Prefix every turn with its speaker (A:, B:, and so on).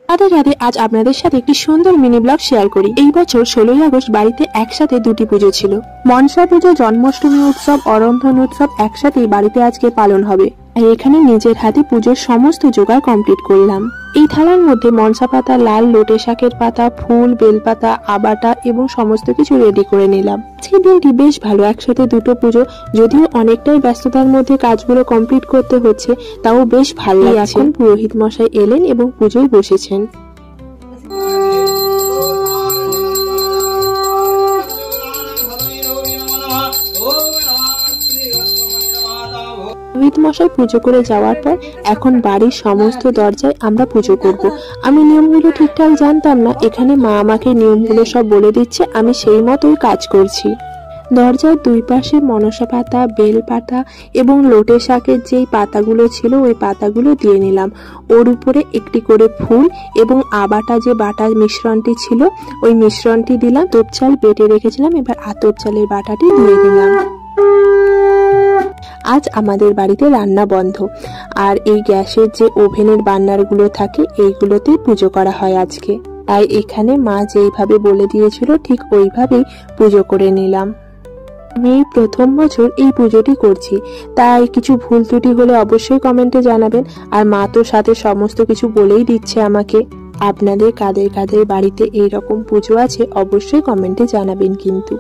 A: রাধে রাধে। আজ আপনাদের সাথে একটি সুন্দর মিনি ব্লগ শেয়ার করি। এই বছর 16ই আগস্ট বাড়িতে একসাথে দুটি পুজো ছিল। মনসা পুজো, জন্মাষ্টমী উৎসব, অরন্ধন উৎসব একসাথেই বাড়িতে আজকে পালন হবে। এখানে নিজের হাতে পুজোর সমস্ত জোগাড় কমপ্লিট করলাম। এই থালার মধ্যে মনসা পাতা, লাল লোটে শাকের পাতা, ফুল, বেলপাতা, আবাটা এবং সমস্ত কিছু রেডি করে নিলাম। আজকের দিনটি বেশ ভালো, একসাথে দুটো পুজো। যদিও অনেকটাই ব্যস্ততার মধ্যে কাজগুলো কমপ্লিট করতে হচ্ছে, তাও বেশ ভালো লাগছে। এখন পুরোহিত মশাই এলেন এবং পুজোয় বসেছেন। পুরোহিত মশাই পুজো করে যাওয়ার পর এখন বাড়ির সমস্ত দরজায় আমরা পুজো করব। আমি নিয়মগুলো ঠিকঠাক জানতাম না, এখানে মা আমাকে নিয়মগুলো সব বলে দিচ্ছে, আমি সেই মতোই কাজ করছি। দরজার দুই পাশে মনসা পাতা, বেল পাতা এবং লোটে শাকের যেই পাতাগুলো ছিল ওই পাতাগুলো দিয়ে নিলাম। ওর উপরে একটি করে ফুল এবং আবাটা যে বাটার মিশ্রণটি ছিল ওই মিশ্রণটি দিলাম। আতপ চাল বেটে রেখেছিলাম, এবার আতপ চালের বাটাটি দিয়ে দিলাম। আজ আমাদের বাড়িতে রান্না বন্ধ, আর এই গ্যাসের যে ওভেনের বার্নারগুলো থাকে এইগুলোতেই পুজো করা হয় আজকে। তাই এখানে মা যেইভাবে বলে দিয়েছিল ঠিক ওইভাবেই পুজো করে নিলাম। আমি এই প্রথম বছর এই পুজোটি করছি, তাই কিছু ভুল ত্রুটি হলে অবশ্যই কমেন্টে জানাবেন। আর মা তো সাথে সমস্ত কিছু বলেই দিচ্ছে আমাকে। আপনাদের কাদের কাদের বাড়িতে এইরকম পুজো আছে অবশ্যই কমেন্টে জানাবেন কিন্তু।